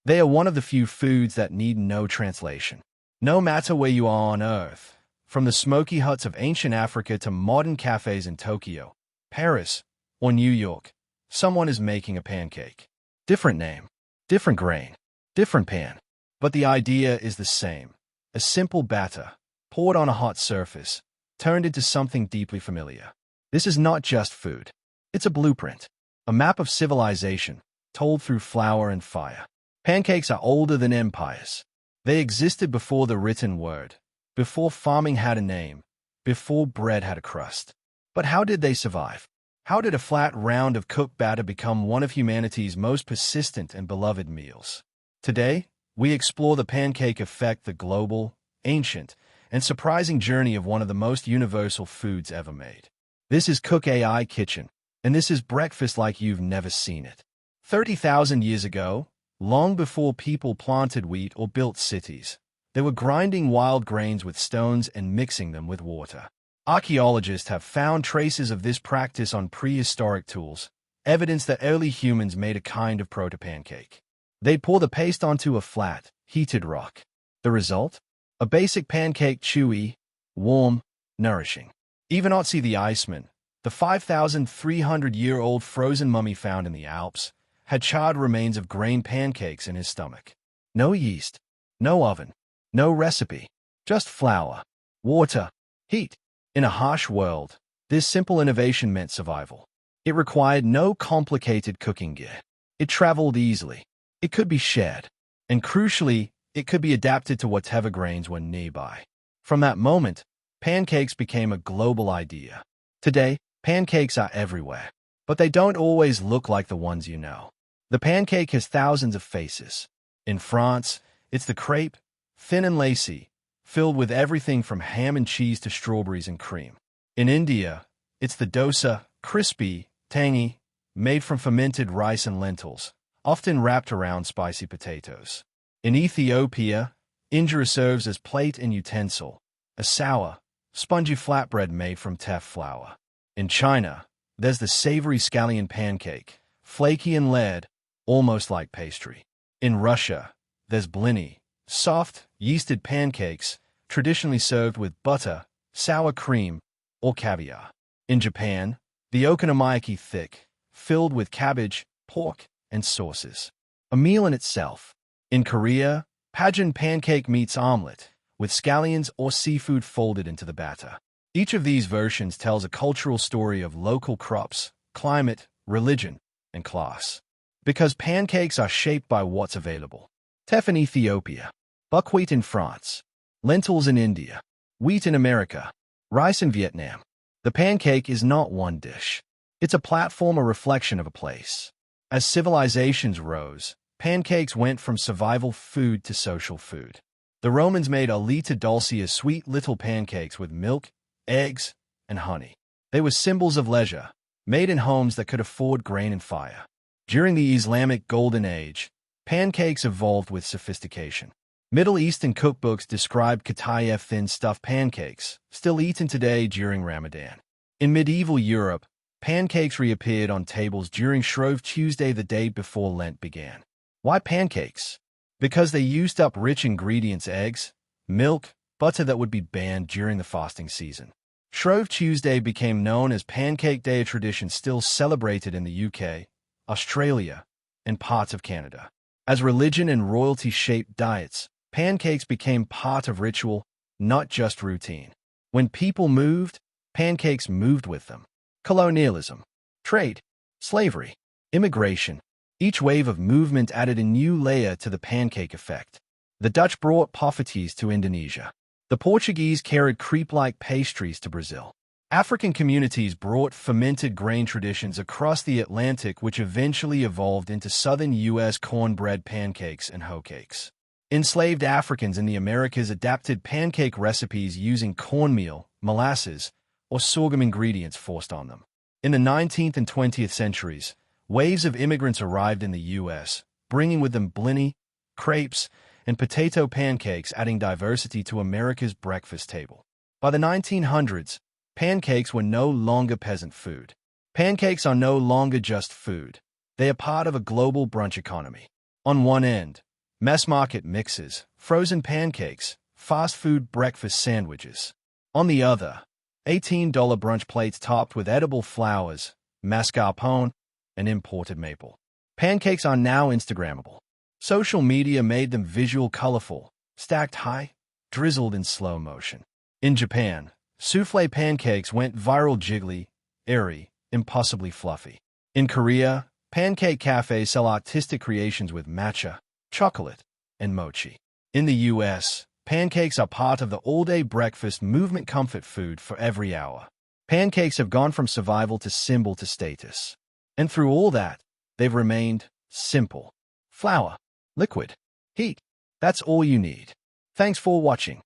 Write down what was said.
They are one of the few foods that need no translation. No matter where you are on Earth, from the smoky huts of ancient Africa to modern cafes in Tokyo, Paris, or New York, someone is making a pancake. Different name, different grain, different pan. But the idea is the same. A simple batter, poured on a hot surface, turned into something deeply familiar. This is not just food. It's a blueprint, a map of civilization, told through flour and fire. Pancakes are older than empires. They existed before the written word, before farming had a name, before bread had a crust. But how did they survive? How did a flat round of cooked batter become one of humanity's most persistent and beloved meals? Today, we explore the pancake effect, the global, ancient, and surprising journey of one of the most universal foods ever made. This is Cook AI Kitchen, and this is breakfast like you've never seen it. 30,000 years ago, long before people planted wheat or built cities, they were grinding wild grains with stones and mixing them with water. Archaeologists have found traces of this practice on prehistoric tools, evidence that early humans made a kind of proto-pancake. They'd pour the paste onto a flat, heated rock. The result? A basic pancake, chewy, warm, nourishing. Even Otzi the Iceman, the 5,300-year-old frozen mummy found in the Alps, had charred remains of grain pancakes in his stomach. No yeast, no oven, no recipe, just flour, water, heat. In a harsh world, this simple innovation meant survival. It required no complicated cooking gear. It traveled easily. It could be shared. And crucially, it could be adapted to whatever grains were nearby. From that moment, pancakes became a global idea. Today, pancakes are everywhere, but they don't always look like the ones you know. The pancake has thousands of faces. In France, it's the crêpe, thin and lacy, filled with everything from ham and cheese to strawberries and cream. In India, it's the dosa, crispy, tangy, made from fermented rice and lentils, often wrapped around spicy potatoes. In Ethiopia, injera serves as plate and utensil, a sour, spongy flatbread made from teff flour. In China, there's the savory scallion pancake, flaky and layered, almost like pastry. In Russia, there's blini, soft, yeasted pancakes, traditionally served with butter, sour cream, or caviar. In Japan, the okonomiyaki thick, filled with cabbage, pork, and sauces. A meal in itself. In Korea, pageant pancake meets omelet, with scallions or seafood folded into the batter. Each of these versions tells a cultural story of local crops, climate, religion, and class. Because pancakes are shaped by what's available. Teff in Ethiopia, buckwheat in France, lentils in India, wheat in America, rice in Vietnam. The pancake is not one dish. It's a platform, a reflection of a place. As civilizations rose, pancakes went from survival food to social food. The Romans made alita dulcia, sweet little pancakes with milk, eggs, and honey. They were symbols of leisure, made in homes that could afford grain and fire. During the Islamic Golden Age, pancakes evolved with sophistication. Middle Eastern cookbooks described katayef thin stuffed pancakes, still eaten today during Ramadan. In medieval Europe, pancakes reappeared on tables during Shrove Tuesday, the day before Lent began. Why pancakes? Because they used up rich ingredients: eggs, milk, butter that would be banned during the fasting season. Shrove Tuesday became known as Pancake Day, a tradition still celebrated in the UK, Australia, and parts of Canada. As religion and royalty shaped diets, pancakes became part of ritual, not just routine. When people moved, pancakes moved with them. Colonialism, trade, slavery, immigration. Each wave of movement added a new layer to the pancake effect. The Dutch brought poffertjes to Indonesia. The Portuguese carried crepe-like pastries to Brazil. African communities brought fermented grain traditions across the Atlantic, which eventually evolved into southern U.S. cornbread pancakes and hoe cakes. Enslaved Africans in the Americas adapted pancake recipes using cornmeal, molasses, or sorghum ingredients forced on them. In the 19th and 20th centuries, waves of immigrants arrived in the U.S., bringing with them blini, crêpes, and potato pancakes, adding diversity to America's breakfast table. By the 1900s, pancakes were no longer peasant food. Pancakes are no longer just food. They are part of a global brunch economy. On one end, Mass market mixes, frozen pancakes, fast food breakfast sandwiches. On the other, $18 brunch plates topped with edible flowers, mascarpone, and imported maple. Pancakes are now Instagrammable. Social media made them visual, colorful, stacked high, drizzled in slow motion. In Japan, soufflé pancakes went viral, jiggly, airy, impossibly fluffy. In Korea, pancake cafés sell artistic creations with matcha, chocolate, and mochi. In the US, pancakes are part of the all-day breakfast movement, comfort food for every hour. Pancakes have gone from survival to symbol to status. And through all that, they've remained simple. Flour, liquid, heat. That's all you need. Thanks for watching.